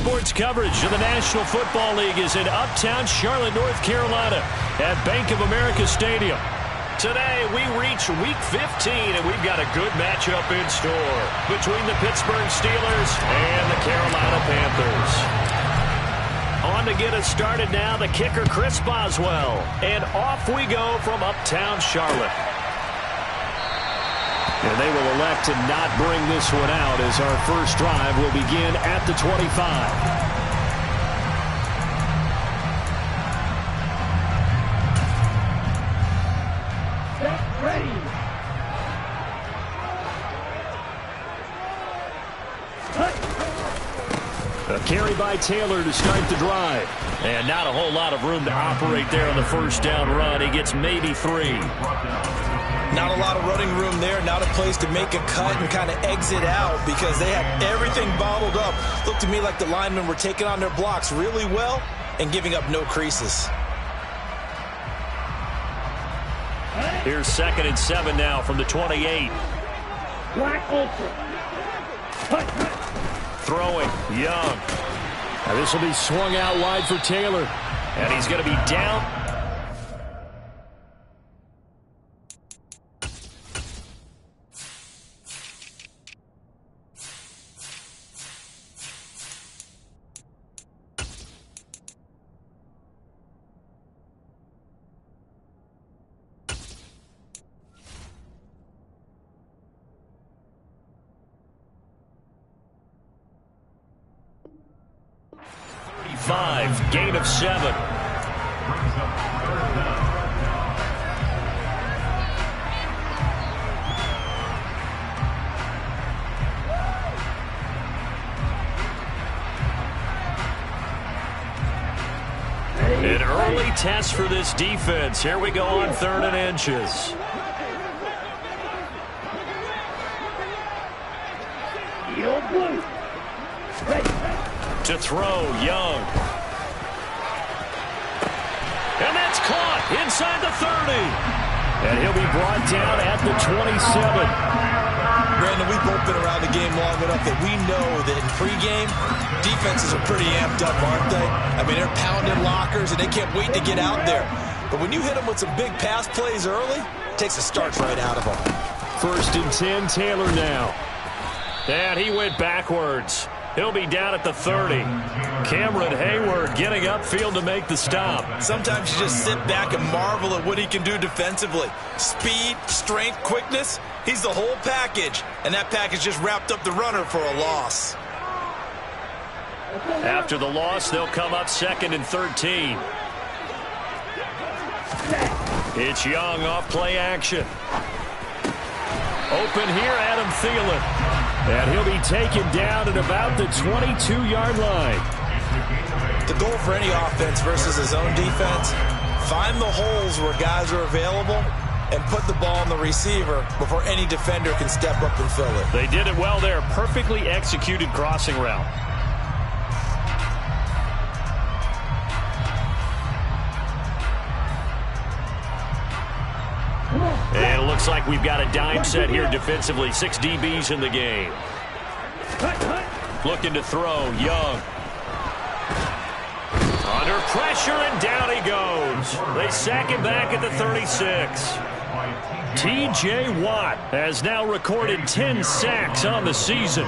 sports coverage of the National Football League is in uptown Charlotte, North Carolina at Bank of America Stadium. Today, we reach Week 15, and we've got a good matchup in store between the Pittsburgh Steelers and the Carolina Panthers. On to get us started now, the kicker, Chris Boswell. And off we go from uptown Charlotte. And they will elect to not bring this one out as our first drive will begin at the 25. Get ready. A carry by Taylor to start the drive. And not a whole lot of room to operate there on the first down run. He gets maybe 3. Not a lot of running room there, not a place to make a cut and kind of exit out because they have everything bottled up. Looked to me like the linemen were taking on their blocks really well and giving up no creases. Here's 2nd and 7 now from the 28. Black ultra. Throwing, Young. Now this will be swung out wide for Taylor. And he's going to be down. Gain of 7. An early test for this defense. Here we go on 3rd and inches. To throw, Young. And that's caught inside the 30. And he'll be brought down at the 27. Brandon, we've both been around the game long enough that we know that in pregame, defenses are pretty amped up, aren't they? I mean, they're pounding lockers, and they can't wait to get out there. But when you hit them with some big pass plays early, it takes the starch right out of them. 1st and 10, Taylor now. And he went backwards. He'll be down at the 30. Cameron Hayward getting upfield to make the stop. Sometimes you just sit back and marvel at what he can do defensively. Speed, strength, quickness, he's the whole package. And that package just wrapped up the runner for a loss. After the loss, they'll come up 2nd and 13. It's Young off play action. Open here, Adam Thielen. And he'll be taken down at about the 22-yard line. The goal for any offense versus his own defense, find the holes where guys are available and put the ball on the receiver before any defender can step up and fill it. They did it well there. Perfectly executed crossing route. And it looks like we've got a dime set here defensively. 6 DBs in the game. Looking to throw, Young. Under pressure, and down he goes. They sack him back at the 36. T.J. Watt has now recorded 10 sacks on the season.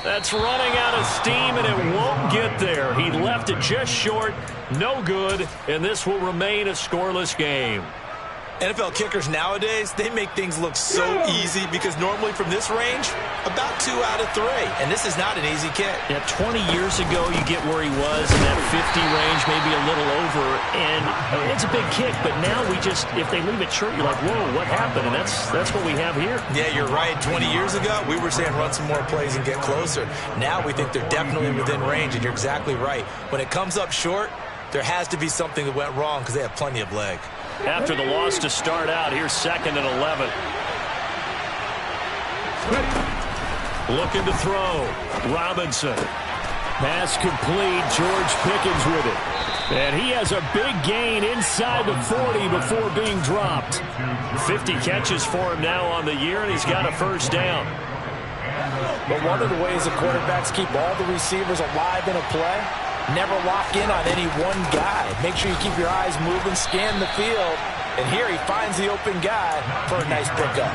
That's running out of steam, and it won't get there. He left it just short, no good, and this will remain a scoreless game. NFL kickers nowadays, they make things look so easy because normally from this range, about 2 out of 3. And this is not an easy kick. Yeah, 20 years ago, you get where he was in that 50 range, maybe a little over. And it's a big kick, but now we just, if they leave it short, you're like, whoa, what happened? And that's what we have here. Yeah, you're right. 20 years ago, we were saying run some more plays and get closer. Now we think they're definitely within range, and you're exactly right. When it comes up short, there has to be something that went wrong because they have plenty of leg. After the loss to start out, here's 2nd and 11. Looking to throw. Robinson. Pass complete. George Pickens with it. And he has a big gain inside the 40 before being dropped. 50 catches for him now on the year, and he's got a first down. But one of the ways the quarterbacks keep all the receivers alive in a play, never lock in on any one guy. Make sure you keep your eyes moving, scan the field. And here he finds the open guy for a nice pickup.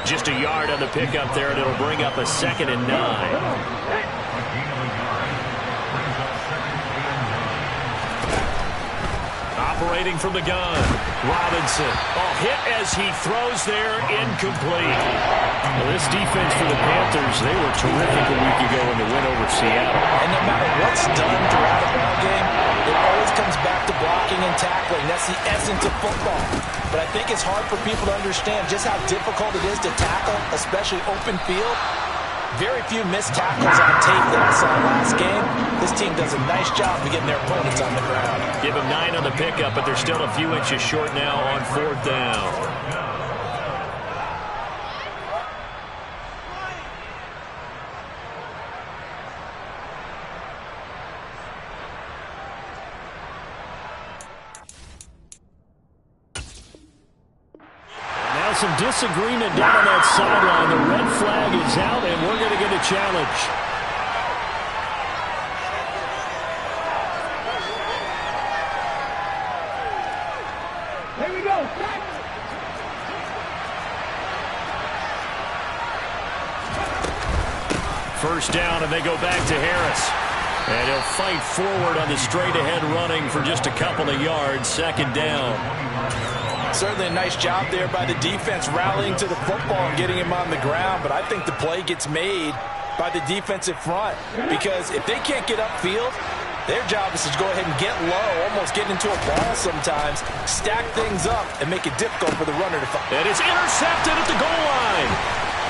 Just a yard on the pickup there, and it'll bring up a 2nd and 9. Operating from the gun, Robinson. Hit as he throws there, incomplete. Well, this defense for the Panthers, they were terrific a week ago in the win over Seattle. And no matter what's done throughout a ball game, it always comes back to blocking and tackling. That's the essence of football. But I think it's hard for people to understand just how difficult it is to tackle, especially open field. Very few missed tackles on tape that I saw last game. This team does a nice job of getting their opponents on the ground. Give them 9 on the pickup, but they're still a few inches short now on 4th down. Some disagreement down on that sideline. The red flag is out, and we're going to get a challenge. Here we go. First down, and they go back to Harris. And he'll fight forward on the straight-ahead running for just a couple of yards. 2nd down. Certainly a nice job there by the defense rallying to the football and getting him on the ground, but I think the play gets made by the defensive front because if they can't get upfield, their job is to go ahead and get low, almost get into a ball sometimes, stack things up, and make it difficult for the runner to find. And it's intercepted at the goal line.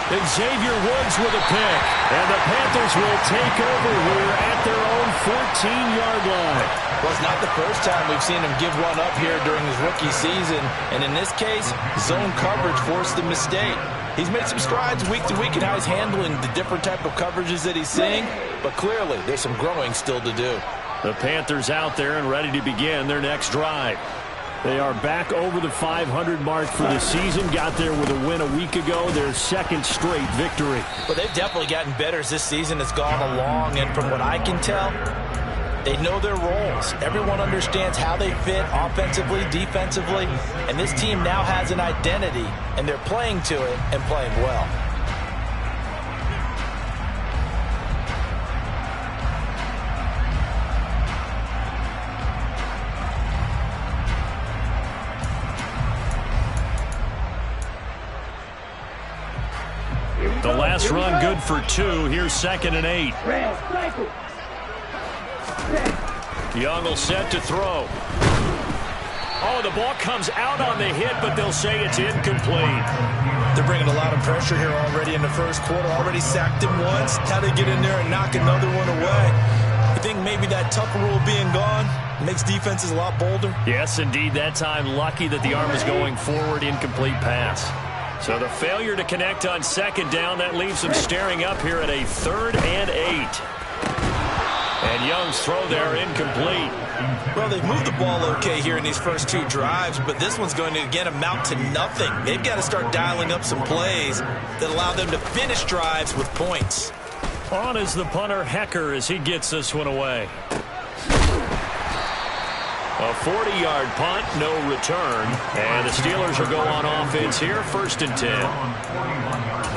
And Xavier Woods with a pick. And the Panthers will take over here at their own 14-yard line. Well, it's not the first time we've seen him give one up here during his rookie season. And in this case, zone coverage forced the mistake. He's made some strides week to week in how he's handling the different type of coverages that he's seeing. But clearly, there's some growing still to do. The Panthers out there and ready to begin their next drive. They are back over the 500 mark for the season. Got there with a win a week ago. Their 2nd straight victory. Well, they've definitely gotten better as this season has gone along. And from what I can tell, they know their roles. Everyone understands how they fit offensively, defensively. And this team now has an identity, and they're playing to it and playing well. The last run good for 2. Here's 2nd and 8. Young will set to throw. Oh, the ball comes out on the hit, but they'll say it's incomplete. They're bringing a lot of pressure here already in the first quarter. Already sacked him once. How to get in there and knock another one away. I think maybe that Tucker rule being gone makes defenses a lot bolder. Yes, indeed. That time, lucky that the arm is going forward. Incomplete pass. So the failure to connect on 2nd down, that leaves them staring up here at a 3rd and 8. And Young's throw there incomplete. Well, they've moved the ball okay here in these first 2 drives, but this one's going to, again, amount to nothing. They've got to start dialing up some plays that allow them to finish drives with points. On is the punter, Hecker, as he gets this one away. A 40-yard punt, no return. And the Steelers will go on offense here, 1st and 10.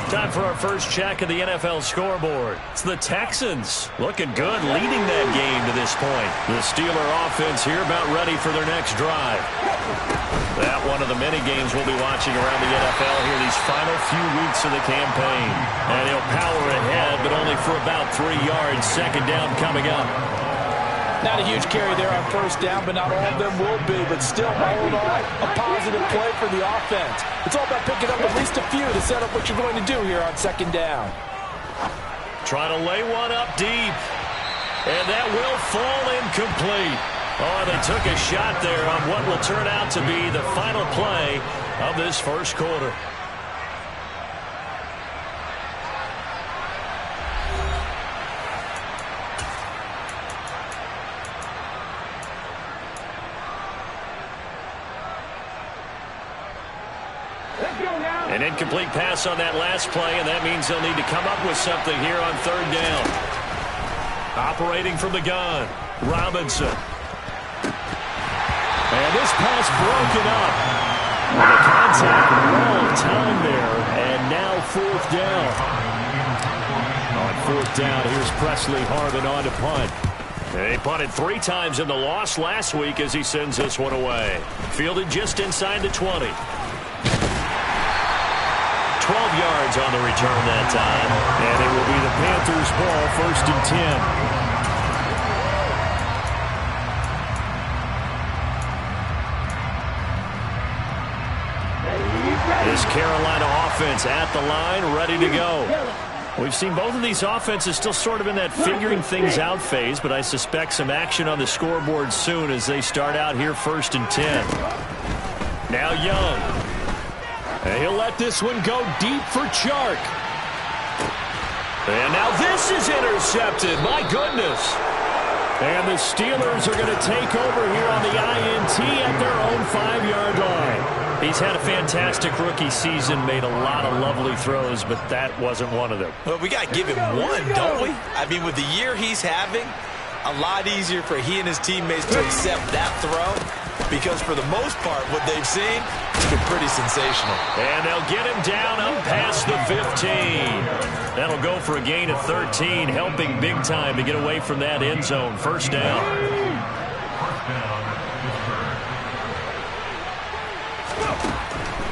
Time for our first check of the NFL scoreboard. It's the Texans looking good, leading that game to this point. The Steeler offense here about ready for their next drive. That one of the many games we'll be watching around the NFL here these final few weeks of the campaign. And he'll power ahead, but only for about 3 yards. 2nd down coming up. Not a huge carry there on 1st down, but not all of them will be. But still, all in all, a positive play for the offense. It's all about picking up at least a few to set up what you're going to do here on 2nd down. Trying to lay one up deep. And that will fall incomplete. Oh, they took a shot there on what will turn out to be the final play of this first quarter. Let's go now. An incomplete pass on that last play, and that means they'll need to come up with something here on third down. Operating from the gun, Robinson. And this pass broken up. The contact wrong time there, and now fourth down. On fourth down, here's Presley Harvin on to punt. They punted 3 times in the loss last week as he sends this one away. Fielded just inside the 20. 12 yards on the return that time. And it will be the Panthers' ball, 1st and 10. This Carolina offense at the line, ready to go. We've seen both of these offenses still sort of in that figuring things out phase, but I suspect some action on the scoreboard soon as they start out here 1st and 10. Now Young. And he'll let this one go deep for Chark. And now this is intercepted. My goodness. And the Steelers are going to take over here on the INT at their own 5-yard line. He's had a fantastic rookie season, made a lot of lovely throws, but that wasn't one of them. Well, we got to give him one, don't we? I mean, with the year he's having, a lot easier for he and his teammates to accept that throw, because for the most part, what they've seen has been pretty sensational. And they'll get him down up past the 15. That'll go for a gain of 13, helping big time to get away from that end zone. 1st down.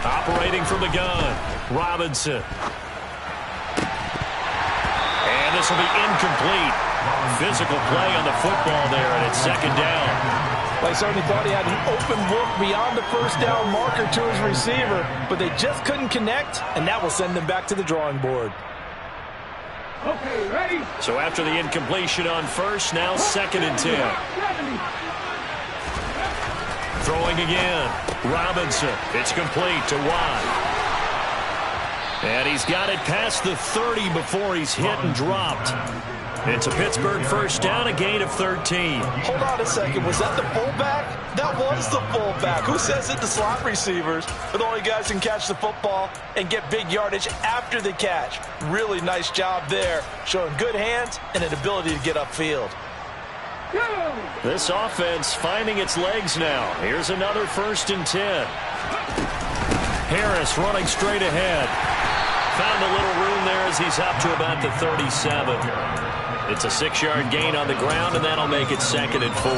Operating from the gun, Robinson. And this will be incomplete. Physical play on the football there, and it's 2nd down. Well, I certainly thought he had an open look beyond the 1st down marker to his receiver, but they just couldn't connect, and that will send them back to the drawing board. Okay, ready? So after the incompletion on 1st, now 2nd and 10. Throwing again. Robinson. It's complete to Watt. And he's got it past the 30 before he's hit and dropped. It's a Pittsburgh 1st down, a gain of 13. Hold on a second. Was that the fullback? That was the fullback. Who says it? The slot receivers are the only guys who can catch the football and get big yardage after the catch. Really nice job there, showing good hands and an ability to get upfield. This offense finding its legs now. Here's another 1st and 10. Harris running straight ahead. Found a little room there as he's up to about the 37. It's a 6-yard gain on the ground, and that'll make it 2nd and 4.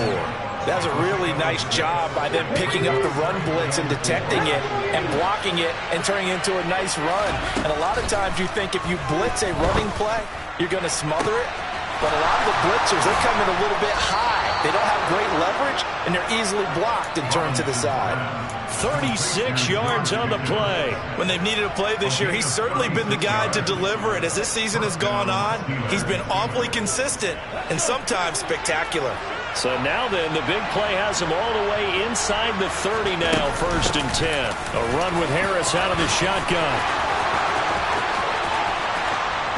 That's a really nice job by them picking up the run blitz and detecting it and blocking it and turning it into a nice run. And a lot of times you think if you blitz a running play, you're going to smother it. But a lot of the blitzers, they come in a little bit high. They don't have great leverage, and they're easily blocked and turned to the side. 36 yards on the play. When they've needed a play this year, he's certainly been the guy to deliver it. As this season has gone on, he's been awfully consistent and sometimes spectacular. So now then, the big play has him all the way inside the 30 now, 1st and 10. A run with Harris out of the shotgun.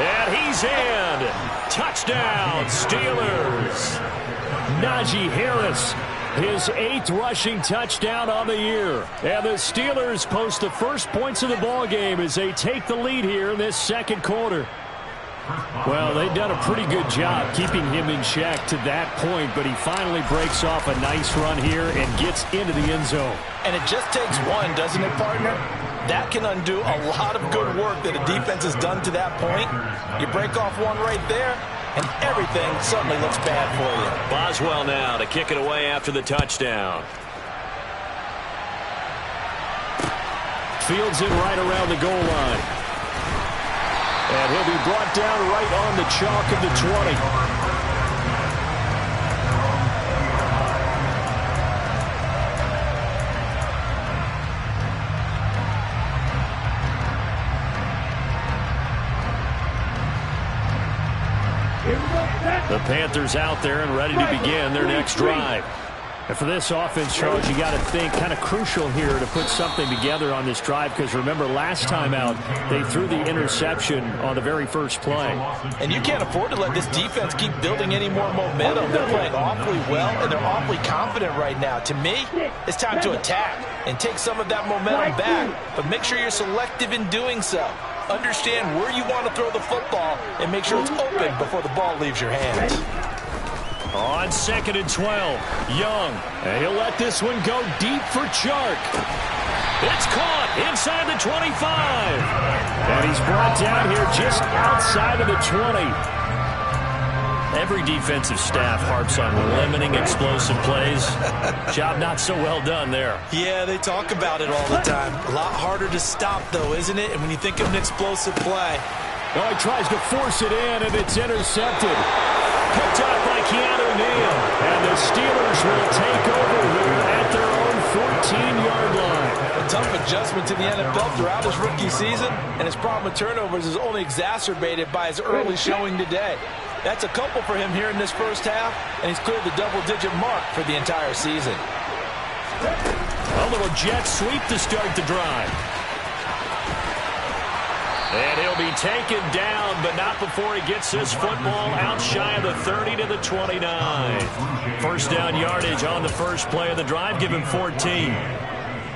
And he's in. Touchdown, Steelers. Najee Harris, his 8th rushing touchdown on the year. And the Steelers post the first points of the ball game as they take the lead here in this 2nd quarter. Well, they've done a pretty good job keeping him in check to that point, but he finally breaks off a nice run here and gets into the end zone. And it just takes one, doesn't it, partner? That can undo a lot of good work that a defense has done to that point. You break off one right there, and everything suddenly looks bad for you. Boswell now to kick it away after the touchdown. Fields in right around the goal line. And he'll be brought down right on the chalk of the 20. The Panthers out there and ready to begin their next drive. And for this offense, Charles, you got to think kind of crucial here to put something together on this drive, because remember last time out they threw the interception on the very first play. And you can't afford to let this defense keep building any more momentum. They're playing awfully well, and they're awfully confident right now. To me, it's time to attack and take some of that momentum back, but make sure you're selective in doing so. Understand where you want to throw the football and make sure it's open before the ball leaves your hands. On 2nd and 12, Young. And he'll let this one go deep for Chark. It's caught inside the 25. And he's brought down here just outside of the 20. Every defensive staff harps on limiting explosive plays. Job not so well done there. Yeah, they talk about it all the time. A lot harder to stop, though, isn't it? And when you think of an explosive play. Oh, he tries to force it in, and it's intercepted. Picked up by Keanu Neal. And the Steelers will take over here at their own 14-yard line. A tough adjustment to the NFL throughout his rookie season, and his problem with turnovers is only exacerbated by his early showing today. That's a couple for him here in this first half, and he's cleared the double-digit mark for the entire season. A little jet sweep to start the drive. And he'll be taken down, but not before he gets this football out shy of the 30 to the 29. First down yardage on the first play of the drive, give him 14.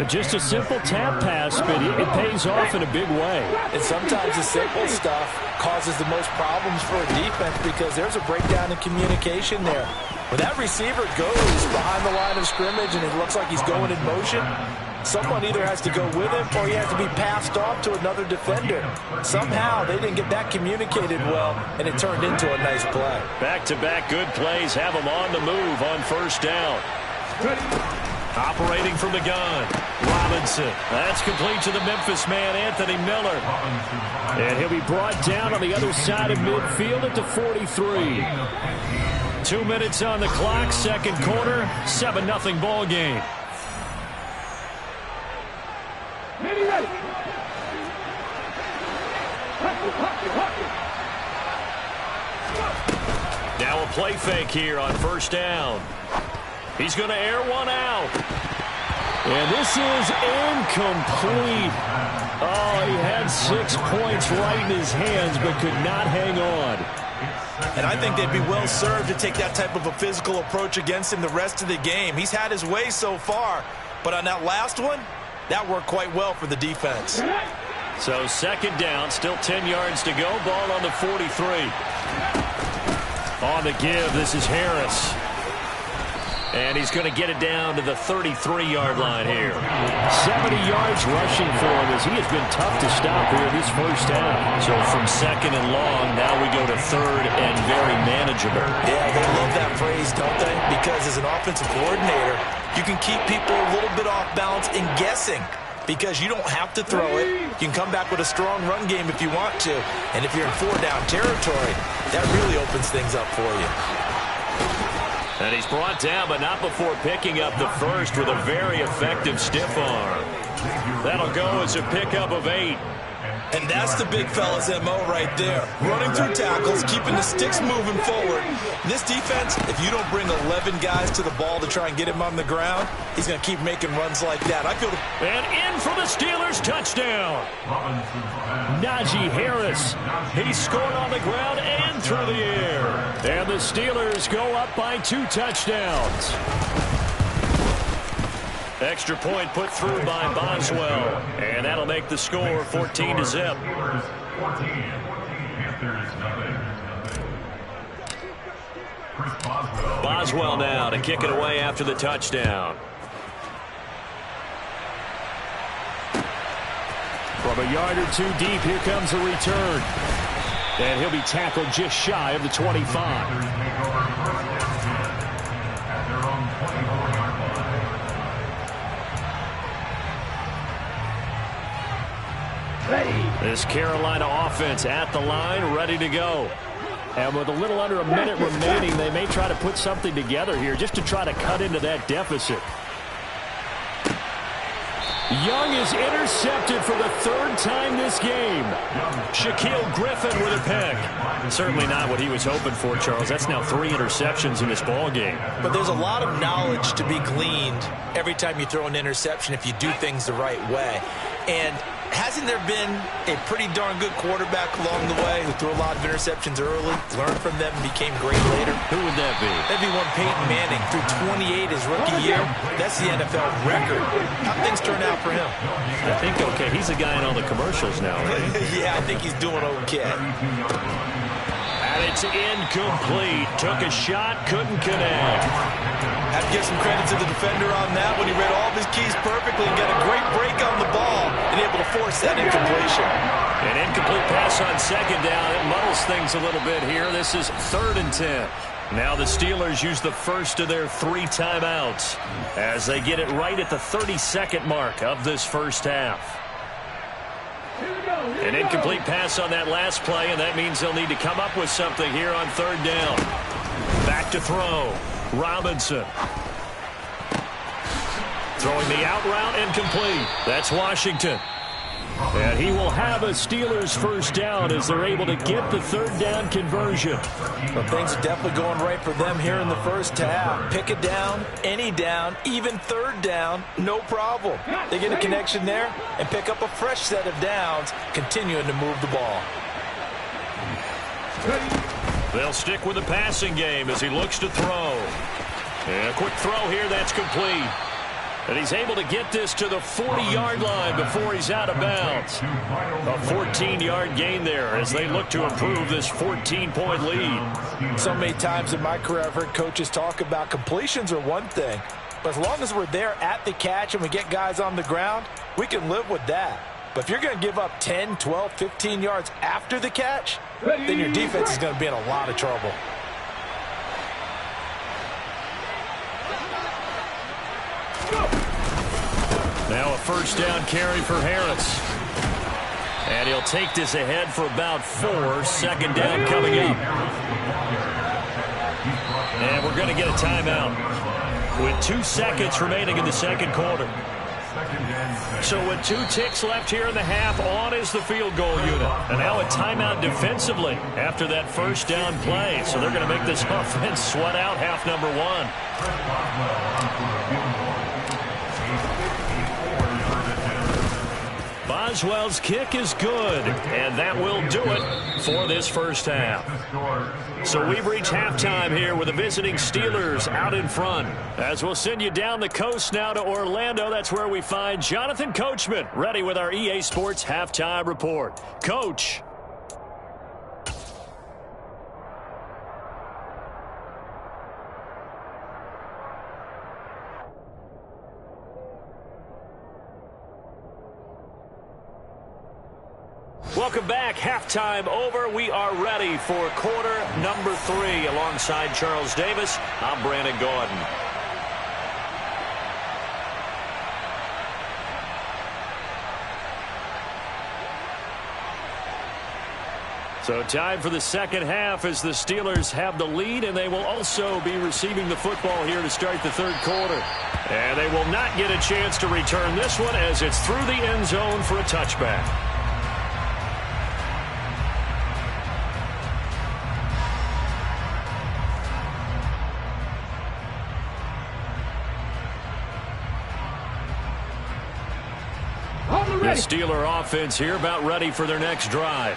Just a simple tap pass, but it pays off in a big way. And sometimes the simple stuff causes the most problems for a defense because there's a breakdown in communication there. When that receiver goes behind the line of scrimmage and it looks like he's going in motion, someone either has to go with him or he has to be passed off to another defender. Somehow they didn't get that communicated well, and it turned into a nice play. Back-to-back good plays have him on the move on first down. Operating from the gun, Robinson. That's complete to the Memphis man, Anthony Miller. And he'll be brought down on the other side of midfield at the 43. 2 minutes on the clock, second quarter, 7-0 ball game. Now a play fake here on first down. He's going to air one out. And this is incomplete. Oh, he had 6 points right in his hands, but could not hang on. And I think they'd be well served to take that type of a physical approach against him the rest of the game. He's had his way so far, but on that last one, that worked quite well for the defense. So second down, still 10 yards to go. Ball on the 43. On the give, this is Harris. And he's going to get it down to the 33-yard line here. 70 yards rushing for him as he has been tough to stop here this first half. So from second and long, now we go to third and very manageable. Yeah, they love that phrase, don't they? Because as an offensive coordinator, you can keep people a little bit off balance and guessing. Because you don't have to throw it. You can come back with a strong run game if you want to. And if you're in 4-down territory, that really opens things up for you. And he's brought down, but not before picking up the first with a very effective stiff arm. That'll go as a pickup of 8. And that's the big fella's MO right there. Running through tackles, keeping the sticks moving forward. This defense, if you don't bring 11 guys to the ball to try and get him on the ground, he's going to keep making runs like that. And in for the Steelers, touchdown. Najee Harris. He scored on the ground and through the air. And the Steelers go up by 2 touchdowns. Extra point put through by Boswell. And that'll make the score 14-0. Boswell now to kick it away after the touchdown. From a yard or 2 deep, here comes a return. And he'll be tackled just shy of the 25. This Carolina offense at the line, ready to go. And with a little under a minute remaining, they may try to put something together here just to try to cut into that deficit. Young is intercepted for the third time this game. Shaquille Griffin with a pick. Certainly not what he was hoping for, Charles. That's now 3 interceptions in this ball game. But there's a lot of knowledge to be gleaned every time you throw an interception if you do things the right way. And hasn't there been a pretty darn good quarterback along the way who threw a lot of interceptions early, learned from them, and became great later? Who would that be? That'd be one Peyton Manning. Threw 28 his rookie year. That's the NFL record. How'd things turn out for him? I think okay. He's a guy in all the commercials now, right? Yeah, I think he's doing okay. And it's incomplete. Took a shot, couldn't connect. Have to give some credit to the defender on that when he read all of his keys perfectly and got a great break on the ball and able to force that incompletion. An incomplete pass on second down. It muddles things a little bit here. This is 3rd and 10. Now the Steelers use the first of their 3 timeouts as they get it right at the 32nd mark of this first half. An incomplete pass on that last play, and that means they'll need to come up with something here on 3rd down. Back to throw. Robinson. Throwing the out route and complete. That's Washington. And he will have a Steelers first down as they're able to get the 3rd down conversion. Well, things are definitely going right for them here in the first half. Pick it down, any down, even 3rd down, no problem. They get a connection there and pick up a fresh set of downs, continuing to move the ball. They'll stick with the passing game as he looks to throw. And a quick throw here, that's complete. And he's able to get this to the 40-yard line before he's out of bounds. A 14-yard gain there as they look to improve this 14-point lead. So many times in my career I've heard coaches talk about completions are one thing, but as long as we're there at the catch and we get guys on the ground, we can live with that. But if you're going to give up 10, 12, 15 yards after the catch, then your defense is going to be in a lot of trouble. Now a first down carry for Harris. And he'll take this ahead for about 4. 2nd down coming up. And we're going to get a timeout with 2 seconds remaining in the 2nd quarter. So with 2 ticks left here in the half, on is the field goal unit. And now a timeout defensively after that first down play. So they're going to make this offense sweat out half number 1. Boswell's kick is good, and that will do it for this first half. So we've reached halftime here with the visiting Steelers out in front. As we'll send you down the coast now to Orlando, that's where we find Jonathan Coachman ready with our EA Sports Halftime Report. Coach. Welcome back. Halftime over. We are ready for quarter number 3. Alongside Charles Davis, I'm Brandon Gordon. So time for the second half as the Steelers have the lead, and they will also be receiving the football here to start the 3rd quarter. And they will not get a chance to return this one as it's through the end zone for a touchback. The Steeler offense here about ready for their next drive.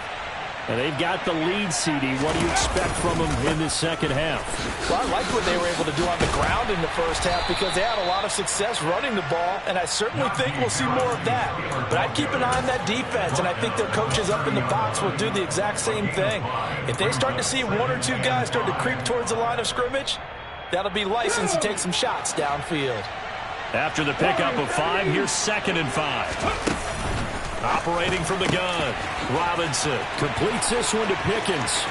And they've got the lead, CD. What do you expect from them in this second half? Well, I like what they were able to do on the ground in the first half because they had a lot of success running the ball, and I certainly think we'll see more of that. But I'd keep an eye on that defense, and I think their coaches up in the box will do the exact same thing. If they start to see 1 or 2 guys start to creep towards the line of scrimmage, that'll be license to take some shots downfield. After the pickup of 5, here's 2nd and 5. Operating from the gun, Robinson completes this one to Pickens.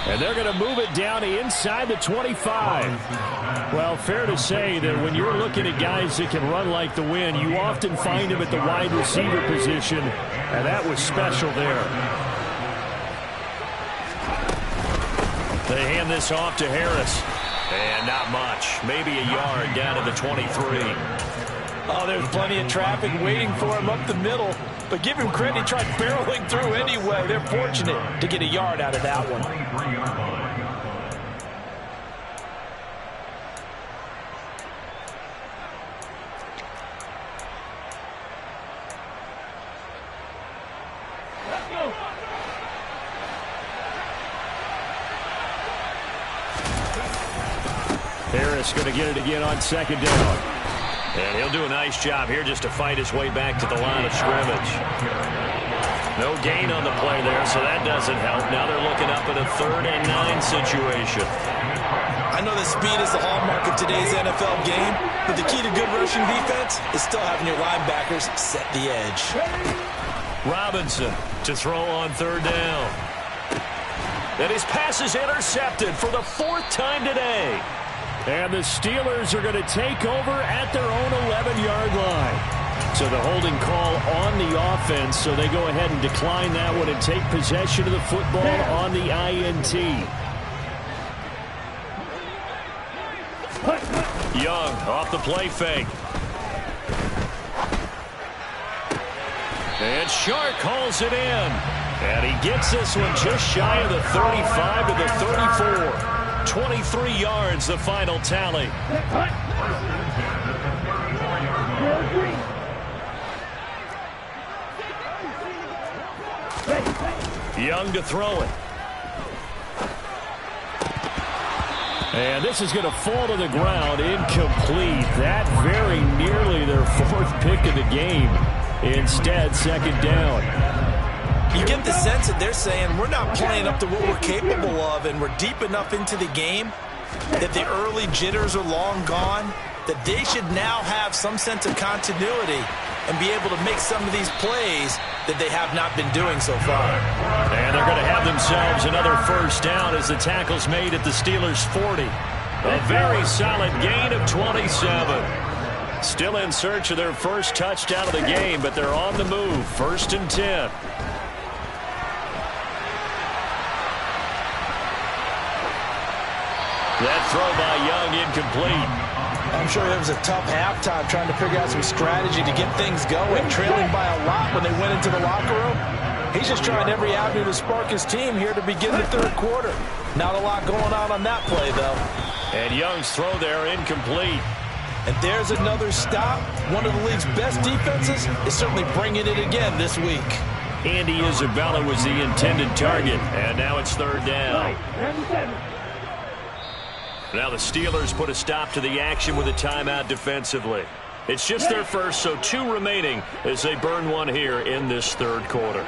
And they're going to move it down inside the 25. Well, fair to say that when you're looking at guys that can run like the wind, you often find them at the wide receiver position, and that was special there. They hand this off to Harris. And not much. Maybe a yard down to the 23. Oh, there's plenty of traffic waiting for him up the middle. But give him credit, he tried barreling through anyway. They're fortunate to get a yard out of that one. Harris going to get it again on second down. And he'll do a nice job here just to fight his way back to the line of scrimmage. No gain on the play there, so that doesn't help. Now they're looking up at a 3rd and 9 situation. I know that speed is the hallmark of today's NFL game, but the key to good rushing defense is still having your linebackers set the edge. Robinson to throw on 3rd down. And his pass is intercepted for the 4th time today. And the Steelers are going to take over at their own 11-yard line. So the holding call on the offense, so they go ahead and decline that one and take possession of the football on the INT. Young off the play fake. And Shark calls it in. And he gets this one just shy of the 35 to the 34. 23 yards, the final tally. Young to throw it. And this is going to fall to the ground, incomplete. That very nearly their 4th pick of the game. Instead, 2nd down. You get the sense that they're saying we're not playing up to what we're capable of, and we're deep enough into the game that the early jitters are long gone, that they should now have some sense of continuity and be able to make some of these plays that they have not been doing so far. And they're going to have themselves another 1st down as the tackle's made at the Steelers' 40. A very solid gain of 27. Still in search of their first touchdown of the game, but they're on the move. 1st and 10. That throw by Young incomplete. I'm sure it was a tough halftime trying to figure out some strategy to get things going, trailing by a lot when they went into the locker room. He's just trying every avenue to spark his team here to begin the 3rd quarter. Not a lot going on that play, though. And Young's throw there incomplete. And there's another stop. One of the league's best defenses is certainly bringing it again this week. Andy Isabella was the intended target, and now it's 3rd down. Now the Steelers put a stop to the action with a timeout defensively. It's just their first, so 2 remaining as they burn one here in this 3rd quarter.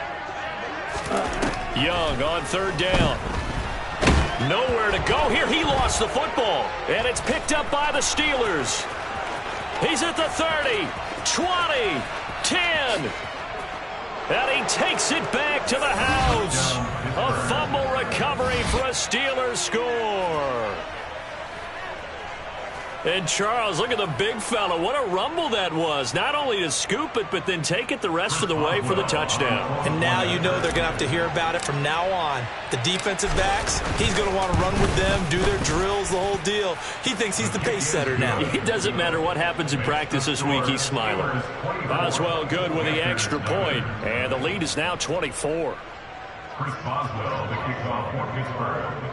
Young on 3rd down. Nowhere to go here. He lost the football, and it's picked up by the Steelers. He's at the 30, 20, 10. And he takes it back to the house. A fumble recovery for a Steelers score. And Charles, look at the big fella. What a rumble that was. Not only to scoop it, but then take it the rest of the way for the touchdown. And now you know they're going to have to hear about it from now on. The defensive backs, he's going to want to run with them, do their drills, the whole deal. He thinks he's the pace setter now. It doesn't matter what happens in practice this week. He's smiling. Boswell good with the extra point. And the lead is now 24. Chris Boswell, the kickoff for Pittsburgh.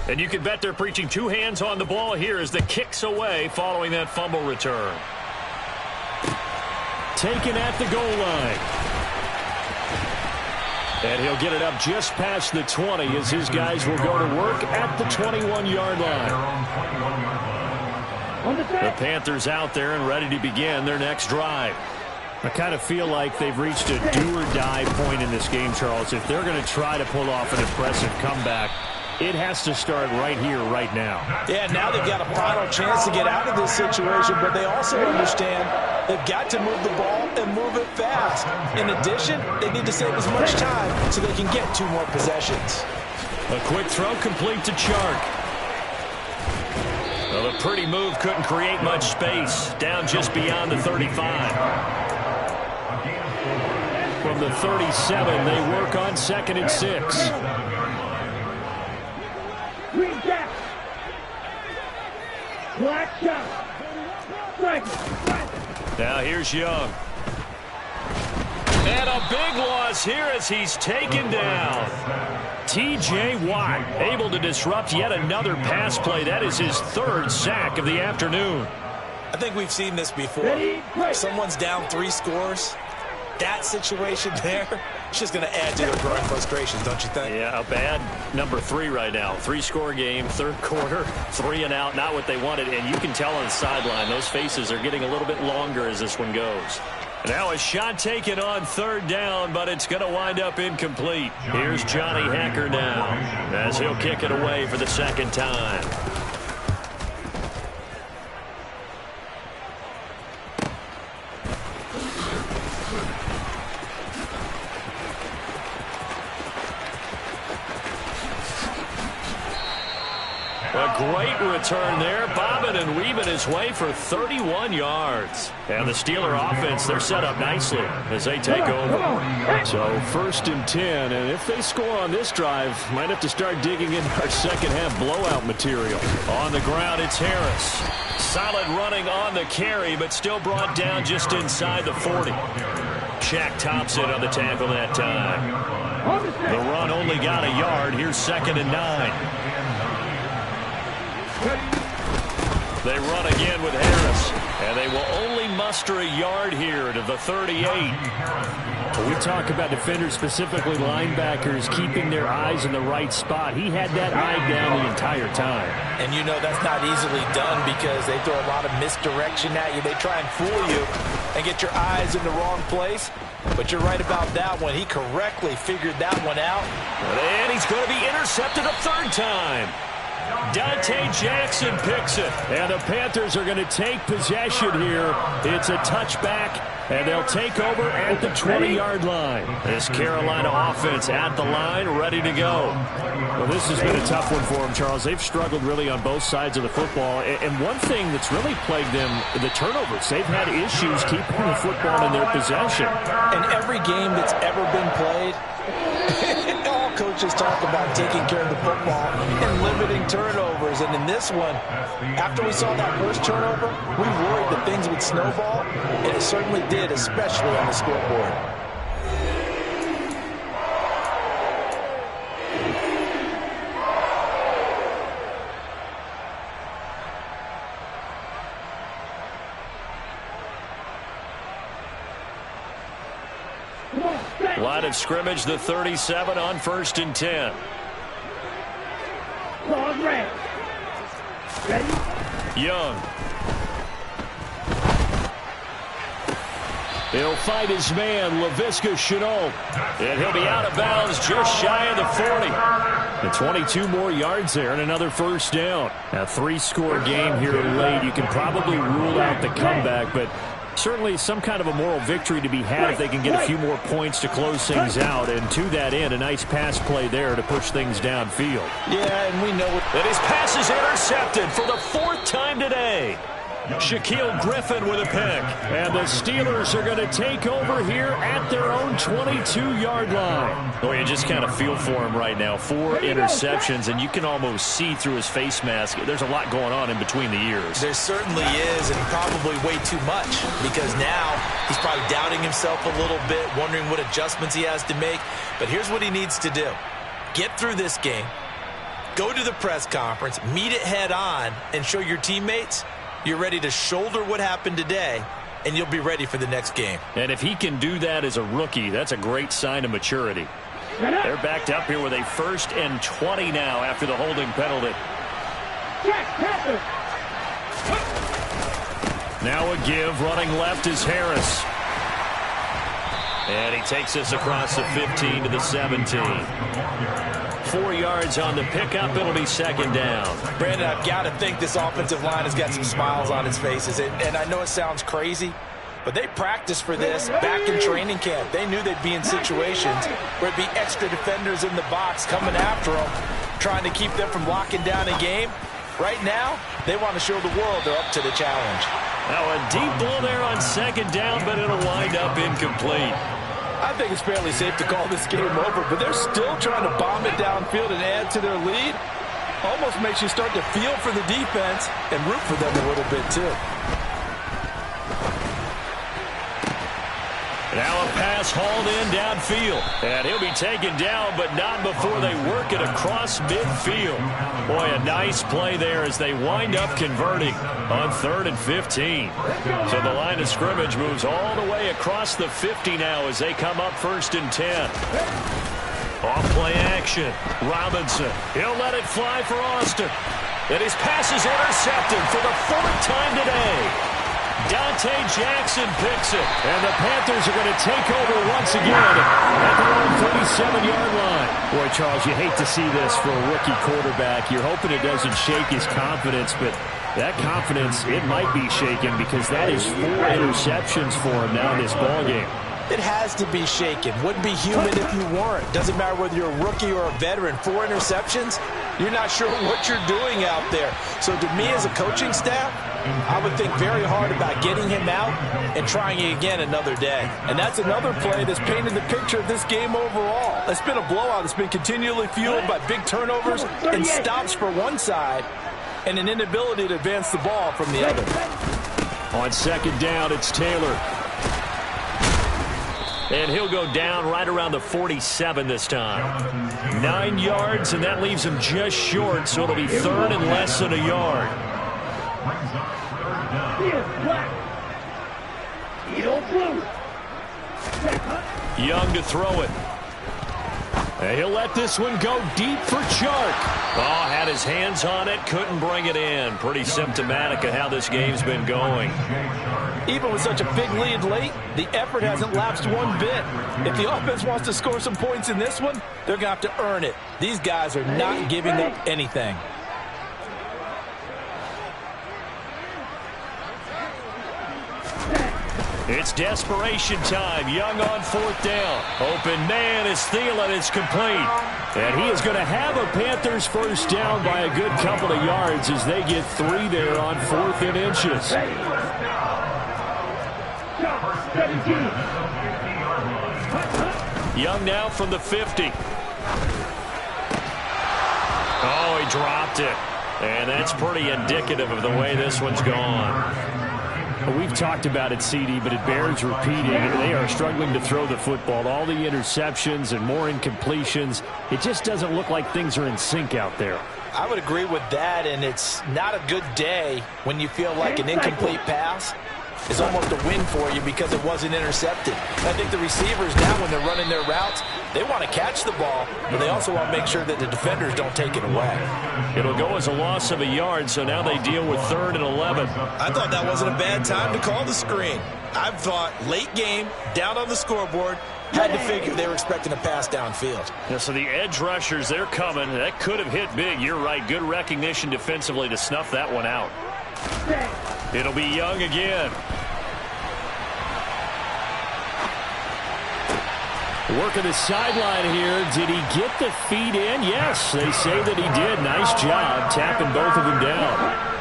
And you can bet they're preaching 2 hands on the ball here as the kick's away following that fumble return. Taken at the goal line. And he'll get it up just past the 20 as his guys will go to work at the 21-yard line. The Panthers out there and ready to begin their next drive. I kind of feel like they've reached a do-or-die point in this game, Charles. If they're going to try to pull off an impressive comeback, it has to start right here, right now. Yeah, now they've got a final chance to get out of this situation, but they also understand they've got to move the ball and move it fast. In addition, they need to save as much time so they can get 2 more possessions. A quick throw complete to Chark. Well, a pretty move couldn't create much space. Down just beyond the 35. From the 37, they work on 2nd and 6. Now here's Young. And a big loss here as he's taken down. T.J. Watt able to disrupt yet another pass play. That is his third sack of the afternoon. I think we've seen this before. Someone's down 3 scores. That situation there, it's just going to add to their growing frustrations, don't you think? Yeah, a bad number 3 right now. 3-score game, third quarter, 3 and out, not what they wanted. And you can tell on the sideline, those faces are getting a little bit longer as this one goes. Now a shot taken on third down, but it's going to wind up incomplete. Here's Johnny Hacker now as he'll kick it away for the second time. A great return there, bobbing and weaving his way for 31 yards. And the Steeler offense, they're set up nicely as they take over. So 1st and 10, and if they score on this drive, might have to start digging in our second half blowout material. On the ground, it's Harris. Solid running on the carry, but still brought down just inside the 40. Shaq Thompson on the tackle that time. The run only got a yard. Here's 2nd and 9. They run again with Harris, and they will only muster a yard here to the 38. We talk about defenders, specifically linebackers, keeping their eyes in the right spot. He had that eye down the entire time. And you know that's not easily done because they throw a lot of misdirection at you. They try and fool you and get your eyes in the wrong place. But you're right about that one. He correctly figured that one out. And he's going to be intercepted a 3rd time. Dante Jackson picks it. And the Panthers are going to take possession here. It's a touchback, and they'll take over at the 20-yard line. This Carolina offense at the line, ready to go. Well, this has been a tough one for them, Charles. They've struggled really on both sides of the football. And one thing that's really plagued them, the turnovers. They've had issues keeping the football in their possession. And every game that's ever been played, all coaches talk about taking care of the football and limiting turnovers. And in this one, after we saw that first turnover, we worried that things would snowball, and it certainly did, especially on the scoreboard. Line of scrimmage, the 37 on 1st and 10. Young. He'll fight his man, Laviska Shenault. And he'll be out of bounds just shy of the 40. And 22 more yards there and another 1st down. A 3-score game here late. You can probably rule out the comeback, but certainly some kind of a moral victory to be had if they can get a few more points to close things out. And to that end, a nice pass play there to push things downfield. Yeah, and we know it. And his pass is intercepted for the 4th time today. Shaquille Griffin with a pick. And the Steelers are going to take over here at their own 22-yard line. Oh, you just kind of feel for him right now. 4 interceptions, and you can almost see through his face mask. There's a lot going on in between the ears. There certainly is, and probably way too much, because now he's probably doubting himself a little bit, wondering what adjustments he has to make. But here's what he needs to do. Get through this game, go to the press conference, meet it head on, and show your teammates you're ready to shoulder what happened today, and you'll be ready for the next game. And if he can do that as a rookie, that's a great sign of maturity. They're backed up here with a 1st and 20 now after the holding penalty. Now a give, running left is Harris. And he takes us across the 15 to the 17. 4 yards on the pickup. It'll be 2nd down. Brandon, I've got to think this offensive line has got some smiles on its faces. And I know it sounds crazy, but they practiced for this back in training camp. They knew they'd be in situations where it'd be extra defenders in the box coming after them, trying to keep them from locking down a game. Right now, they want to show the world they're up to the challenge. Now a deep ball there on 2nd down, but it'll wind up incomplete. I think it's fairly safe to call this game over, but they're still trying to bomb it downfield and add to their lead. Almost makes you start to feel for the defense and root for them a little bit, too. Now a pass hauled in downfield. And he'll be taken down, but not before they work it across midfield. Boy, a nice play there as they wind up converting on 3rd and 15. So the line of scrimmage moves all the way across the 50 now as they come up 1st and 10. Off play action. Robinson. He'll let it fly for Austin. And his pass is intercepted for the 4th time today. Dante Jackson picks it, and the Panthers are going to take over once again at their own 37-yard line. Boy, Charles, you hate to see this for a rookie quarterback. You're hoping it doesn't shake his confidence, but that confidence, it might be shaken because that is 4 interceptions for him now in this ballgame. It has to be shaken. Wouldn't be human if you weren't. Doesn't matter whether you're a rookie or a veteran. 4 interceptions, you're not sure what you're doing out there. So to me as a coaching staff, I would think very hard about getting him out and trying it again another day. And that's another play that's painted the picture of this game overall. It's been a blowout. It's been continually fueled by big turnovers and stops for one side and an inability to advance the ball from the other. On 2nd down, it's Taylor. And he'll go down right around the 47 this time. 9 yards, and that leaves him just short, so it'll be 3rd and less than a yard. Young to throw it. And he'll let this one go deep for Chark. Oh, had his hands on it, couldn't bring it in. Pretty symptomatic of how this game's been going. Even with such a big lead late, the effort hasn't lapsed one bit. If the offense wants to score some points in this one, they're going to have to earn it. These guys are not giving up anything. It's desperation time. Young on 4th down. Open man is Thielen. It's complete. And he is going to have a Panthers 1st down by a good couple of yards as they get 3 there on 4th and inches. Young now from the 50. Oh, he dropped it. And that's pretty indicative of the way this one's gone. We've talked about it, CD, but it bears repeating. They are struggling to throw the football. All the interceptions and more incompletions. It just doesn't look like things are in sync out there. I would agree with that, and it's not a good day when you feel like an incomplete pass is almost a win for you because it wasn't intercepted. I think the receivers now, when they're running their routes, they want to catch the ball, but they also want to make sure that the defenders don't take it away. It'll go as a loss of a yard, so now they deal with 3rd and 11. I thought that wasn't a bad time to call the screen. I've thought late game, down on the scoreboard, had to figure they were expecting a pass downfield. Yeah, so the edge rushers, they're coming. That could have hit big. You're right. Good recognition defensively to snuff that one out. It'll be Young again. Working the sideline here. Did he get the feet in? Yes, they say that he did. Nice job tapping both of them down.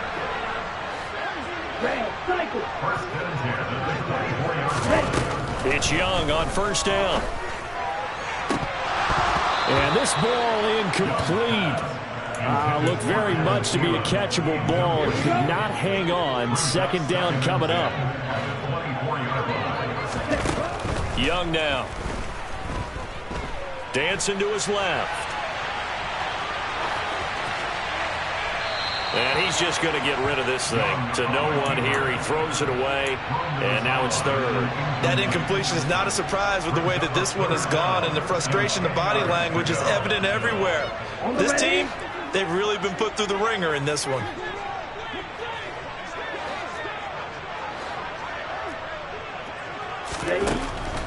It's Young on 1st down. And this ball incomplete. Looked very much to be a catchable ball. Could not hang on. 2nd down coming up. Young now. Dancing to his left. And he's just going to get rid of this thing. To no one here. He throws it away. And now it's 3rd. That incompletion is not a surprise with the way that this one has gone, and the frustration, the body language is evident everywhere. This team, they've really been put through the ringer in this one.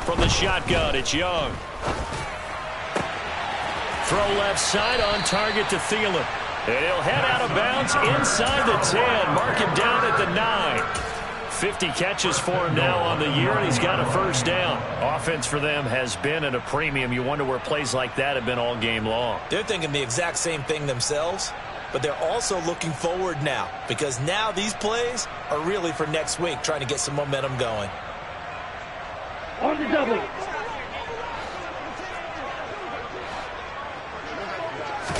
From the shotgun, it's Young. Throw left side on target to Thielen. And he'll head out of bounds inside the 10. Mark him down at the 9. 50 catches for him now on the year, and he's got a 1st down. Offense for them has been at a premium. You wonder where plays like that have been all game long. They're thinking the exact same thing themselves, but they're also looking forward now because now these plays are really for next week, trying to get some momentum going. On the double.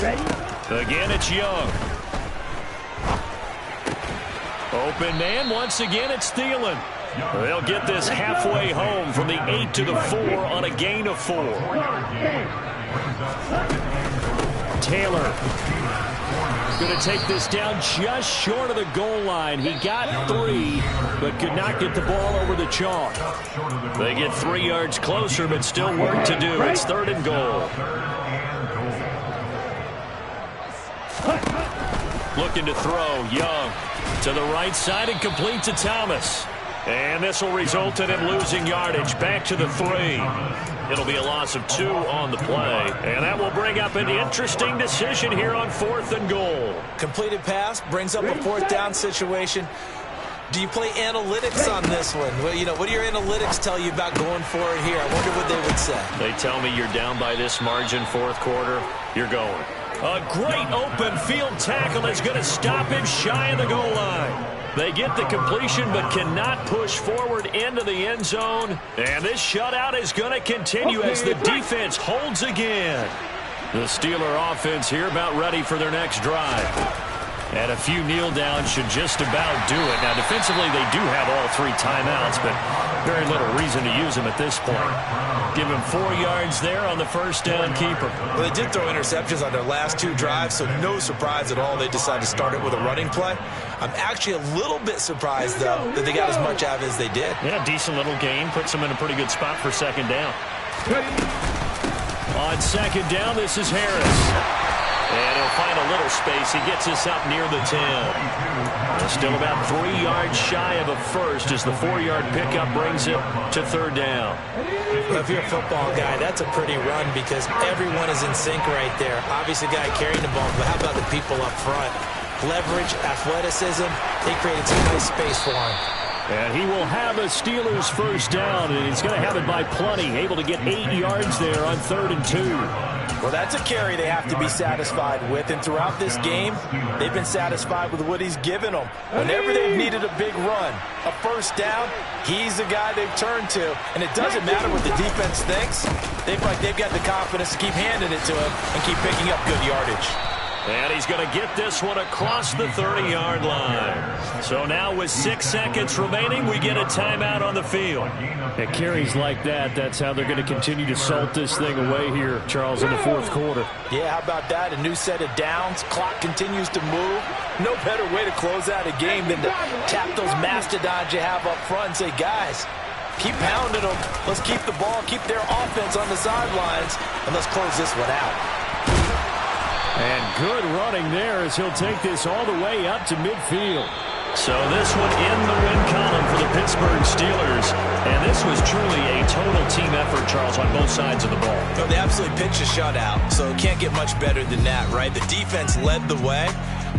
Ready? Again, it's Young. Open man, once again, it's Thielen. They'll get this halfway home from the 8 to the 4 on a gain of 4. Taylor going to take this down just short of the goal line. He got 3, but could not get the ball over the chalk. They get 3 yards closer, but still work to do. It's 3rd and goal. Looking to throw, Young to the right side and complete to Thomas. And this will result in him losing yardage back to the 3. It'll be a loss of 2 on the play. And that will bring up an interesting decision here on 4th and goal. Completed pass brings up a 4th down situation. Do you play analytics on this one? Well, what do your analytics tell you about going for it here? I wonder what they would say. They tell me you're down by this margin 4th quarter. You're going. A great open field tackle is going to stop him shy of the goal line. They get the completion but cannot push forward into the end zone. And this shutout is going to continue as the defense holds again. The Steeler offense here about ready for their next drive. And a few kneel downs should just about do it. Now, defensively, they do have all 3 timeouts, but very little reason to use them at this point. Give him 4 yards there on the 1st down keeper. Well, they did throw interceptions on their last 2 drives, so no surprise at all they decided to start it with a running play. I'm actually a little bit surprised, though, that they got as much out of it as they did. Yeah, decent little gain. Puts them in a pretty good spot for 2nd down. On 2nd down, this is Harris. And he'll find a little space. He gets us up near the 10. Still about 3 yards shy of a first as the 4-yard pickup brings it to 3rd down. Well, if you're a football guy, that's a pretty run because everyone is in sync right there. Obviously, the guy carrying the ball, but how about the people up front? Leverage, athleticism, they created some nice space for him. And he will have a Steelers 1st down, and he's going to have it by plenty. Able to get 8 yards there on 3rd and 2. Well, that's a carry they have to be satisfied with. And throughout this game, they've been satisfied with what he's given them. Whenever they've needed a big run, a 1st down, he's the guy they've turned to. And it doesn't matter what the defense thinks. They've got the confidence to keep handing it to him and keep picking up good yardage. And he's going to get this one across the 30-yard line. So now with 6 seconds remaining, we get a timeout on the field. At carries like that, that's how they're going to continue to salt this thing away here, Charles, in the 4th quarter. Yeah, how about that? A new set of downs. Clock continues to move. No better way to close out a game than to tap those mastodons you have up front and say, guys, keep pounding them. Let's keep the ball, keep their offense on the sidelines, and let's close this one out. And good running there as he'll take this all the way up to midfield. So this one in the win column for the Pittsburgh Steelers. And this was truly a total team effort, Charles, on both sides of the ball. No, they absolutely pitched a shutout, so it can't get much better than that, right? The defense led the way,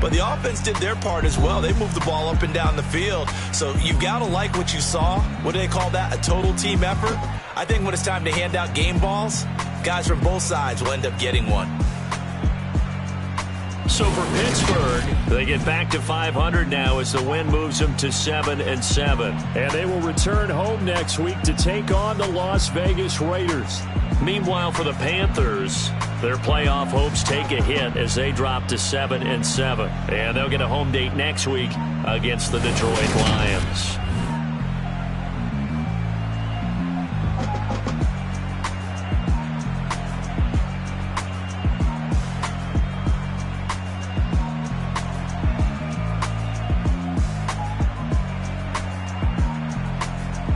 but the offense did their part as well. They moved the ball up and down the field. So you've got to like what you saw. What do they call that? A total team effort? I think when it's time to hand out game balls, guys from both sides will end up getting one. So for Pittsburgh, they get back to 500 now as the win moves them to 7-7. And they will return home next week to take on the Las Vegas Raiders. Meanwhile, for the Panthers, their playoff hopes take a hit as they drop to 7-7. And they'll get a home date next week against the Detroit Lions.